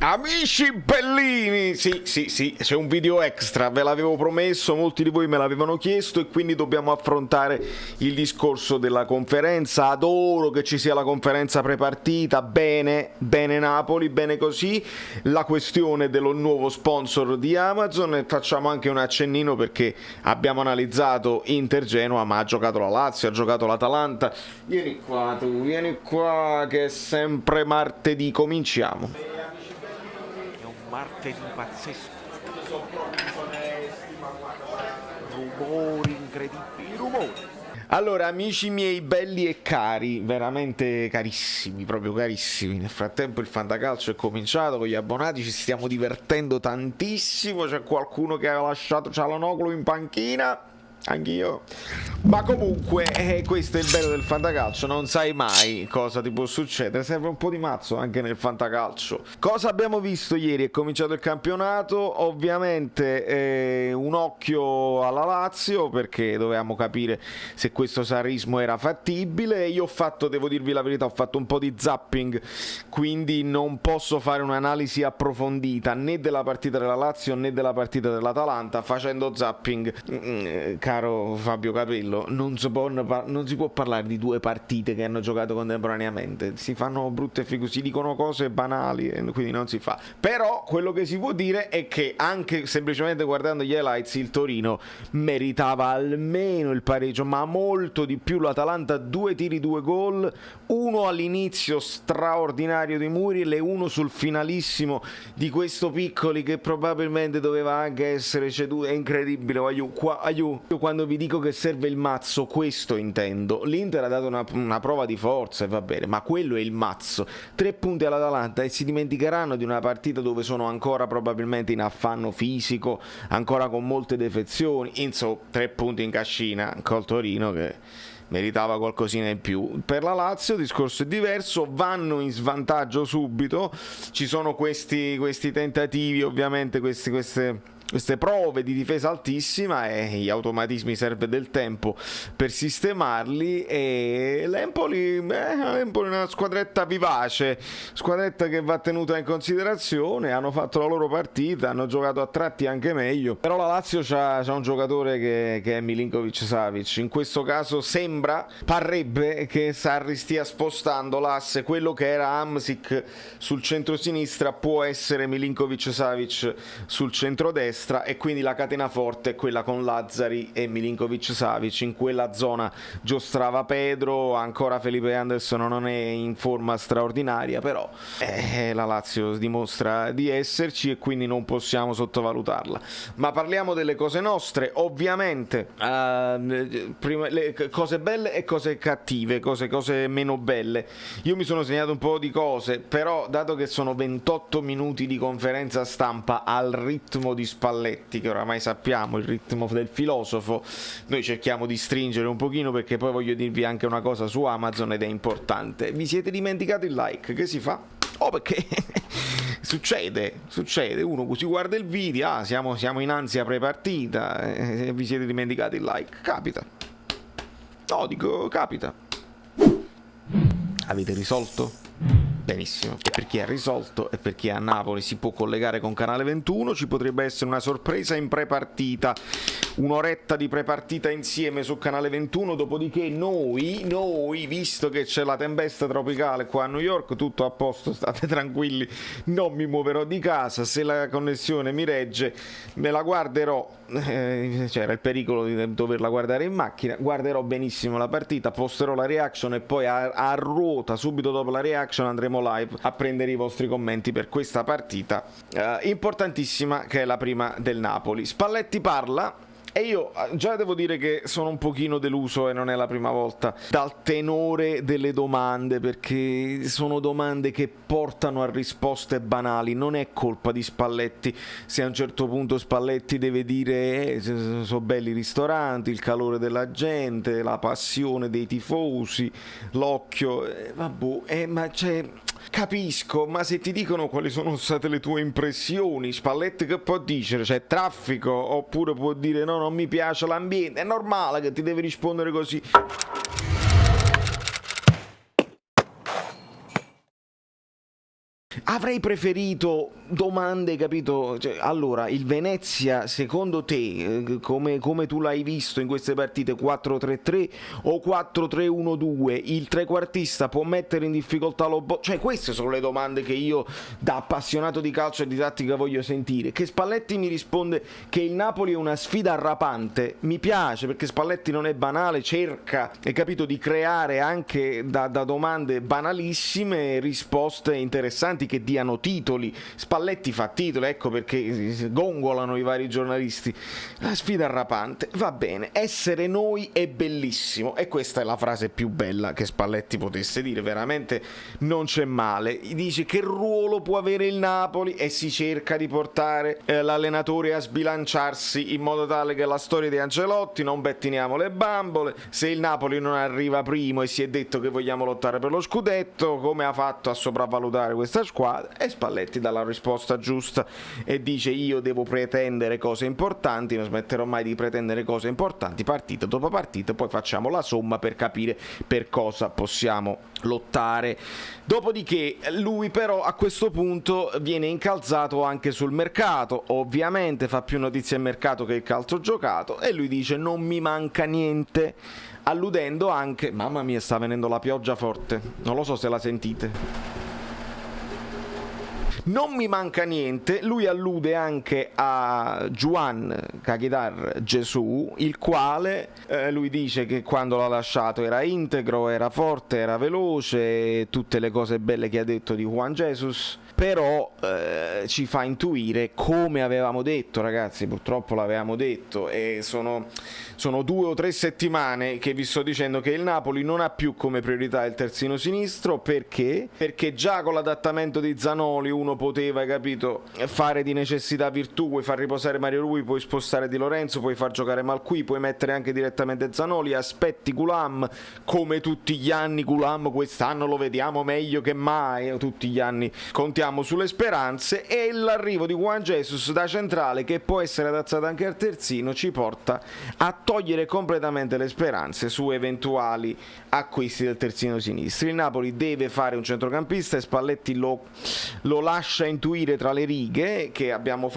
Amici bellini, sì, c'è un video extra, ve l'avevo promesso, molti di voi me l'avevano chiesto e quindi dobbiamo affrontare il discorso della conferenza. Adoro che ci sia la conferenza prepartita, bene Napoli, bene così. La questione dello nuovo sponsor di Amazon, e facciamo anche un accennino perché abbiamo analizzato Inter-Genoa, ma ha giocato la Lazio, ha giocato l'Atalanta. Vieni qua tu, vieni qua che è sempre martedì, cominciamo. Martedì pazzesco, rumori incredibili, rumori. Allora, amici miei belli e cari, veramente carissimi, proprio carissimi. Nel frattempo il fantacalcio è cominciato con gli abbonati, ci stiamo divertendo tantissimo. C'è qualcuno che ha lasciato Cialanoglu in panchina, anch'io. Ma comunque, questo è il bello del fantacalcio, non sai mai cosa ti può succedere, serve un po' di mazzo anche nel fantacalcio. Cosa abbiamo visto ieri? È cominciato il campionato, ovviamente un occhio alla Lazio perché dovevamo capire se questo sarrismo era fattibile. Io ho fatto, devo dirvi la verità, ho fatto un po' di zapping, quindi non posso fare un'analisi approfondita né della partita della Lazio né della partita dell'Atalanta. Facendo zapping, caro Fabio Capello, non si può parlare di due partite che hanno giocato contemporaneamente, si fanno brutte figure, si dicono cose banali e quindi non si fa. Però quello che si può dire è che anche semplicemente guardando gli highlights il Torino meritava almeno il pareggio, ma molto di più. L'Atalanta 2 tiri 2 gol, uno all'inizio straordinario di Muriel e uno sul finalissimo di questo Piccoli che probabilmente doveva anche essere ceduto. È incredibile. Io quando vi dico che serve il mazzo, questo intendo. L'Inter ha dato una prova di forza e va bene, ma quello è il mazzo. 3 punti all'Atalanta e si dimenticheranno di una partita dove sono ancora probabilmente in affanno fisico, ancora con molte defezioni. Insomma, 3 punti in cascina col Torino che meritava qualcosina in più. Per la Lazio il discorso è diverso, vanno in svantaggio subito, ci sono questi tentativi, ovviamente queste prove di difesa altissima e gli automatismi, serve del tempo per sistemarli. E l'Empoli è una squadretta vivace, squadretta che va tenuta in considerazione, hanno fatto la loro partita, hanno giocato a tratti anche meglio, però la Lazio c'ha un giocatore che è Milinkovic-Savic. In questo caso parrebbe che Sarri stia spostando l'asse, quello che era Hamsik sul centro-sinistra può essere Milinkovic-Savic sul centro-destra, e quindi la catena forte è quella con Lazzari e Milinkovic-Savic. In quella zona giostrava Pedro, ancora Felipe Anderson non è in forma straordinaria, però la Lazio dimostra di esserci e quindi non possiamo sottovalutarla. Ma parliamo delle cose nostre, ovviamente. Prima, cose belle e cose cattive, cose meno belle. Io mi sono segnato un po' di cose, però dato che sono 28 minuti di conferenza stampa al ritmo di Spalletti, che oramai sappiamo il ritmo del filosofo, noi cerchiamo di stringere un pochino perché poi voglio dirvi anche una cosa su Amazon ed è importante. Vi siete dimenticati il like? Che si fa? Perché succede, uno si guarda il video, siamo in ansia prepartita e vi siete dimenticati il like. Capita. No, dico capita. Avete risolto? Benissimo, e per chi ha risolto e per chi è a Napoli si può collegare con Canale 21, ci potrebbe essere una sorpresa in prepartita, un'oretta di prepartita insieme su Canale 21, dopodiché noi, visto che c'è la tempesta tropicale qua a New York, tutto a posto, state tranquilli, non mi muoverò di casa, se la connessione mi regge me la guarderò, c'era il pericolo di doverla guardare in macchina, guarderò benissimo la partita, posterò la reaction e poi a ruota, subito dopo la reaction andremo live a prendere i vostri commenti per questa partita importantissima che è la prima del Napoli. Spalletti parla e io già devo dire che sono un pochino deluso, e non è la prima volta, dal tenore delle domande, perché sono domande che portano a risposte banali. Non è colpa di Spalletti se a un certo punto Spalletti deve dire sono belli i ristoranti, il calore della gente, la passione dei tifosi, l'occhio, ma c'è... Capisco, ma se ti dicono quali sono state le tue impressioni, Spalletti che può dire? C'è traffico? Oppure può dire no, non mi piace l'ambiente? È normale che ti devi rispondere così. Avrei preferito domande, capito? Cioè, allora, il Venezia, secondo te, come tu l'hai visto in queste partite, 4-3-3 o 4-3-1-2? Il trequartista può mettere in difficoltà cioè, queste sono le domande che io, da appassionato di calcio e di tattica, voglio sentire. Che Spalletti mi risponde che il Napoli è una sfida arrapante. Mi piace, perché Spalletti non è banale, cerca, hai capito, di creare anche da domande banalissime risposte interessanti che diano titoli. Spalletti fa titoli, ecco perché gongolano i vari giornalisti. La sfida arrapante, va bene, essere noi è bellissimo, e questa è la frase più bella che Spalletti potesse dire, veramente non c'è male. Dice che ruolo può avere il Napoli e si cerca di portare l'allenatore a sbilanciarsi in modo tale che la storia di Ancelotti, non pettiniamo le bambole, se il Napoli non arriva primo e si è detto che vogliamo lottare per lo scudetto, come ha fatto a sopravvalutare questa squadra? E Spalletti dà la risposta giusta e dice: io devo pretendere cose importanti, non smetterò mai di pretendere cose importanti partita dopo partita, poi facciamo la somma per capire per cosa possiamo lottare. Dopodiché lui però a questo punto viene incalzato anche sul mercato, ovviamente fa più notizie il mercato che il calcio giocato, e lui dice: non mi manca niente, alludendo anche, mamma mia, sta venendo la pioggia forte, non lo so se la sentite. Non mi manca niente, lui allude anche a Juan Caguetar Gesù, il quale lui dice che quando l'ha lasciato era integro, era forte, era veloce, tutte le cose belle che ha detto di Juan Jesus, però ci fa intuire, come avevamo detto, ragazzi, purtroppo l'avevamo detto, e sono 2 o 3 settimane che vi sto dicendo che il Napoli non ha più come priorità il terzino sinistro. Perché? Perché già con l'adattamento di Zanoli uno poteva, capito, fare di necessità virtù, puoi far riposare Mario Rui, puoi spostare Di Lorenzo, puoi far giocare Malqui, puoi mettere anche direttamente Zanoli, aspetti Gulam, come tutti gli anni. Gulam quest'anno lo vediamo meglio che mai, tutti gli anni contiamo sulle speranze, e l'arrivo di Juan Jesus da centrale, che può essere adattato anche al terzino, ci porta a togliere completamente le speranze su eventuali acquisti del terzino sinistro. Il Napoli deve fare un centrocampista e Spalletti lo lascia intuire tra le righe che abbiamo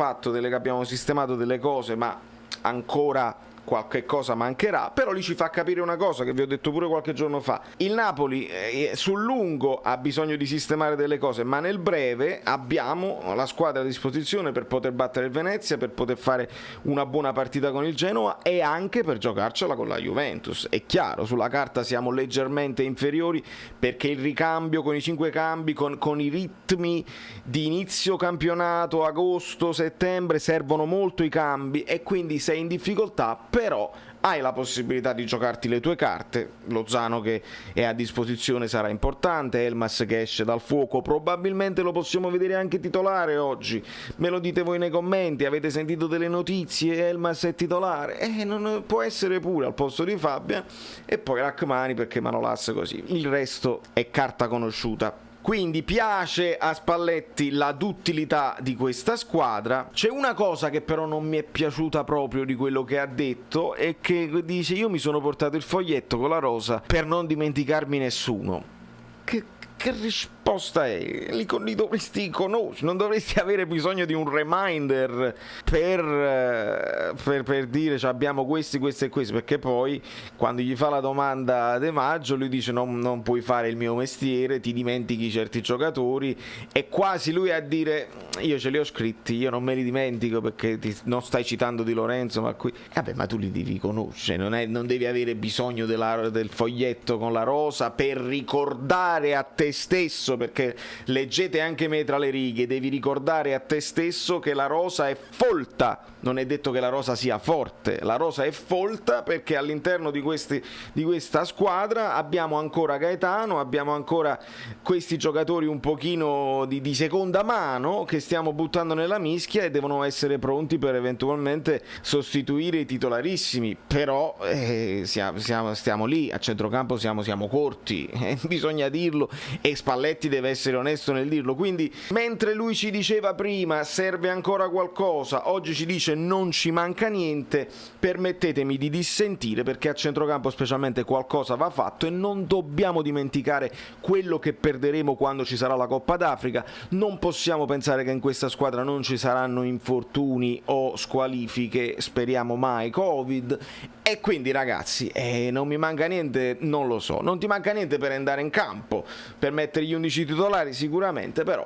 sistemato delle cose, ma ancora qualche cosa mancherà. Però lì ci fa capire una cosa che vi ho detto pure qualche giorno fa: il Napoli sul lungo ha bisogno di sistemare delle cose, ma nel breve abbiamo la squadra a disposizione per poter battere il Venezia, per poter fare una buona partita con il Genoa e anche per giocarcela con la Juventus. È chiaro, sulla carta siamo leggermente inferiori, perché il ricambio con i 5 cambi, con i ritmi di inizio campionato, agosto, settembre, servono molto i cambi, e quindi sei in difficoltà, però hai la possibilità di giocarti le tue carte. Lozano che è a disposizione sarà importante, Elmas che esce dal fuoco probabilmente lo possiamo vedere anche titolare oggi. Me lo dite voi nei commenti, avete sentito delle notizie? Elmas è titolare? Non può essere pure al posto di Fabian, e poi Rachmani perché Manolas così. Il resto è carta conosciuta. Quindi piace a Spalletti la duttilità di questa squadra. C'è una cosa che però non mi è piaciuta proprio di quello che ha detto, e che dice: io mi sono portato il foglietto con la rosa per non dimenticarmi nessuno. Che risposta è? Li dovresti conoscere, non dovresti avere bisogno di un reminder per dire cioè, abbiamo questi e questi, perché poi quando gli fa la domanda De Maggio lui dice non puoi fare il mio mestiere, ti dimentichi certi giocatori, e quasi lui a dire io ce li ho scritti, io non me li dimentico perché non stai citando Di Lorenzo, ma qui vabbè, ma tu li devi conoscere, non devi avere bisogno del foglietto con la rosa per ricordare a te stesso, perché leggete anche me tra le righe, devi ricordare a te stesso che la rosa è folta, non è detto che la rosa sia forte, la rosa è folta perché all'interno di questa squadra abbiamo ancora Gaetano, abbiamo ancora questi giocatori un pochino di seconda mano che stiamo buttando nella mischia e devono essere pronti per eventualmente sostituire i titolarissimi. Però stiamo lì a centrocampo, siamo corti, bisogna dirlo, e Spalletti Spalletti deve essere onesto nel dirlo, quindi mentre lui ci diceva prima serve ancora qualcosa, oggi ci dice non ci manca niente, permettetemi di dissentire, perché a centrocampo specialmente qualcosa va fatto e non dobbiamo dimenticare quello che perderemo quando ci sarà la Coppa d'Africa. Non possiamo pensare che in questa squadra non ci saranno infortuni o squalifiche, speriamo mai Covid, e quindi ragazzi non mi manca niente, non lo so, non ti manca niente per andare in campo, per mettere gli 11 titolari sicuramente, però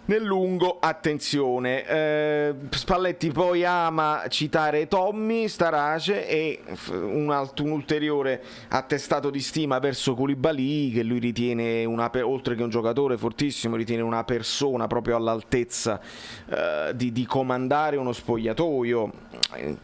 nel lungo attenzione. Spalletti poi ama citare Tommy Starace e un ulteriore attestato di stima verso Koulibaly, che lui ritiene oltre che un giocatore fortissimo, ritiene una persona proprio all'altezza di comandare uno spogliatoio.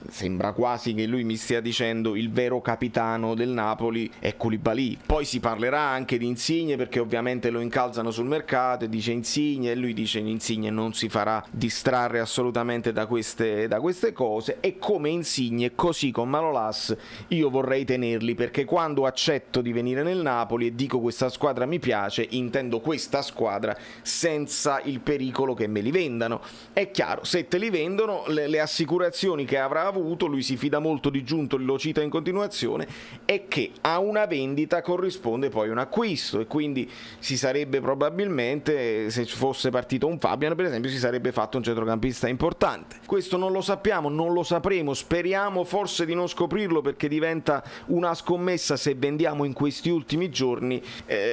Sembra quasi che lui mi stia dicendo il vero capitano del Napoli è Koulibaly. Poi si parlerà anche di Insigne, perché ovviamente lo incalzano sul mercato e dice Insigne, e lui dice Insigne non si farà distrarre assolutamente da queste cose, e come Insigne così con Manolas io vorrei tenerli, perché quando accetto di venire nel Napoli e dico questa squadra mi piace, intendo questa squadra senza il pericolo che me li vendano. È chiaro, se te li vendono, le assicurazioni che avrà avuto, lui si fida molto di Giuntoli, lo cita in continuazione, è che a una vendita corrisponde poi un acquisto, e quindi si sarebbe probabilmente, se fosse partito un Fabian per esempio, si sarebbe fatto un centrocampista importante. Questo non lo sappiamo, non lo sapremo, speriamo forse di non scoprirlo, perché diventa una scommessa se vendiamo in questi ultimi giorni,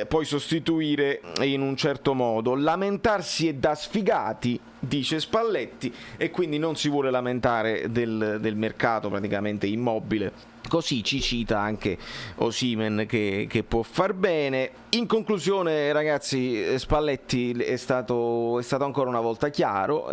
poi sostituire in un certo modo. Lamentarsi è da sfigati, dice Spalletti, e quindi non si vuole lamentare del mercato praticamente immobile. Così ci cita anche Osimhen che può far bene. In conclusione ragazzi, Spalletti è stato ancora una volta chiaro,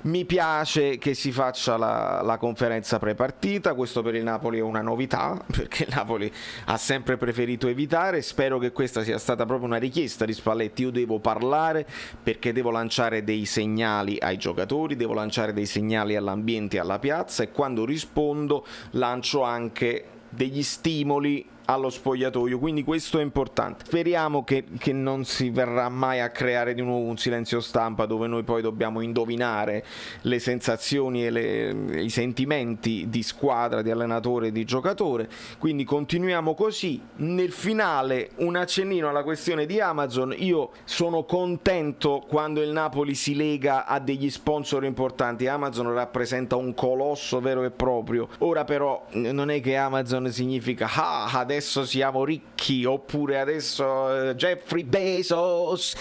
mi piace che si faccia la conferenza pre-partita, questo per il Napoli è una novità, perché il Napoli ha sempre preferito evitare. Spero che questa sia stata proprio una richiesta di Spalletti: io devo parlare perché devo lanciare dei segnali ai giocatori, devo lanciare dei segnali all'ambiente e alla piazza, e quando rispondo lancio anche degli stimoli allo spogliatoio, quindi questo è importante. Speriamo che non si verrà mai a creare di nuovo un silenzio stampa dove noi poi dobbiamo indovinare le sensazioni e i sentimenti di squadra, di allenatore e di giocatore. Quindi continuiamo così. Nel finale un accennino alla questione di Amazon. Io sono contento quando il Napoli si lega a degli sponsor importanti. Amazon rappresenta un colosso vero e proprio. Ora però non è che Amazon significa adesso siamo ricchi, oppure adesso Jeffrey Bezos,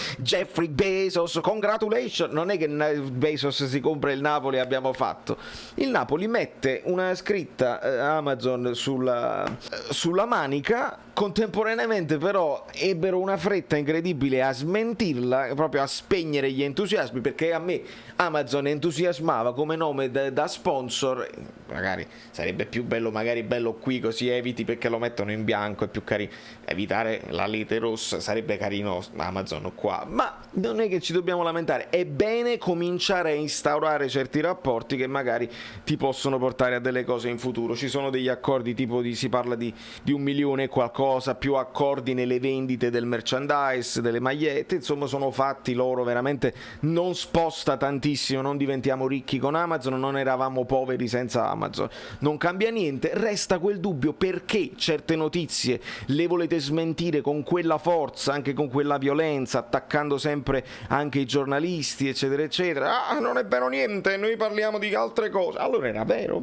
congratulations. Non è che Bezos si compra il Napoli e abbiamo fatto. Il Napoli mette una scritta Amazon sulla manica, contemporaneamente però ebbero una fretta incredibile a smentirla, proprio a spegnere gli entusiasmi, perché a me Amazon entusiasmava come nome da sponsor. Magari sarebbe più bello, magari bello qui, così eviti, perché lo mettono in bianco, è più carino. Evitare la lite rossa sarebbe carino Amazon qua, ma non è che ci dobbiamo lamentare. È bene cominciare a instaurare certi rapporti che magari ti possono portare a delle cose in futuro. Ci sono degli accordi, tipo si parla di 1 milione e qualcosa, più accordi nelle vendite del merchandise, delle magliette, insomma sono fatti loro, veramente non sposta tantissimo, non diventiamo ricchi con Amazon, non eravamo poveri senza Amazon, non cambia niente. Resta quel dubbio: perché certe notizie le volete smentire con quella forza, anche con quella violenza, attaccando sempre anche i giornalisti eccetera eccetera? Non è vero niente, noi parliamo di altre cose. Allora era vero,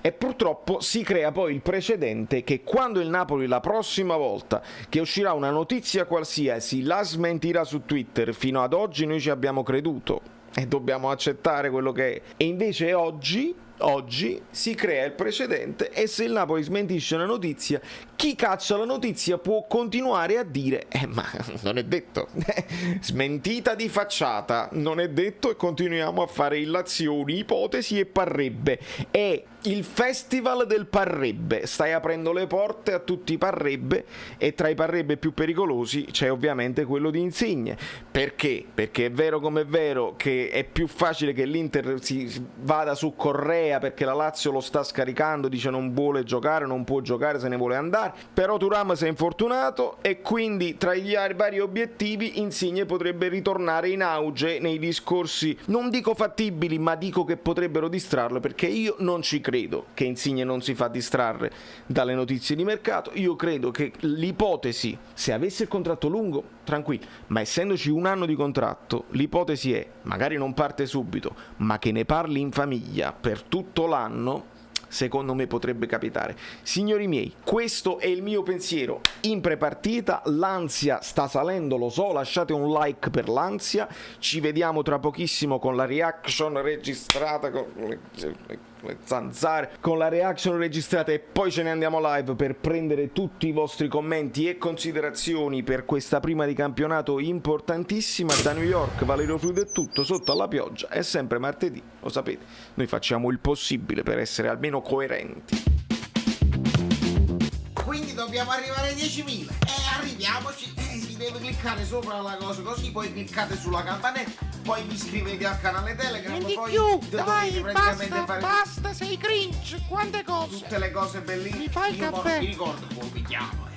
e purtroppo si crea poi il precedente che quando il Napoli la prossima volta che uscirà una notizia qualsiasi la smentirà su Twitter. Fino ad oggi noi ci abbiamo creduto e dobbiamo accettare quello che è, e invece oggi si crea il precedente, e se il Napoli smentisce una notizia, chi caccia la notizia può continuare a dire ma non è detto, smentita di facciata, non è detto, e continuiamo a fare illazioni, ipotesi e parrebbe. E il festival del parrebbe stai aprendo le porte a tutti i parrebbe, e tra i parrebbe più pericolosi c'è ovviamente quello di Insigne. Perché? Perché è vero come è vero che è più facile che l'Inter si vada su Correa Gea perché la Lazio lo sta scaricando, dice non vuole giocare, non può giocare, se ne vuole andare, però Thuram si è infortunato e quindi tra gli vari obiettivi Insigne potrebbe ritornare in auge nei discorsi, non dico fattibili, ma dico che potrebbero distrarlo, perché io non ci credo che Insigne non si fa distrarre dalle notizie di mercato. Io credo che l'ipotesi, se avesse il contratto lungo, tranquillo, ma essendoci un anno di contratto, l'ipotesi è, magari non parte subito, ma che ne parli in famiglia per tutto l'anno, secondo me potrebbe capitare. Signori miei, questo è il mio pensiero in prepartita, l'ansia sta salendo, lo so, lasciate un like per l'ansia, ci vediamo tra pochissimo con la reaction registrata, con le zanzare, con la reaction registrata, e poi ce ne andiamo live per prendere tutti i vostri commenti e considerazioni per questa prima di campionato importantissima. Da New York, Valerio Fluido è tutto, sotto alla pioggia, è sempre martedì, lo sapete, noi facciamo il possibile per essere almeno coerenti. Quindi dobbiamo arrivare ai 10.000 e arriviamoci, si deve cliccare sopra la cosa così, poi cliccate sulla campanella, poi vi iscrivete al canale Telegram, Non di poi più, dovete dai, praticamente fare basta, sei cringe, quante cose. tutte le cose bellissime. Mi fai il Io caffè? mi ricordo come mi chiamo.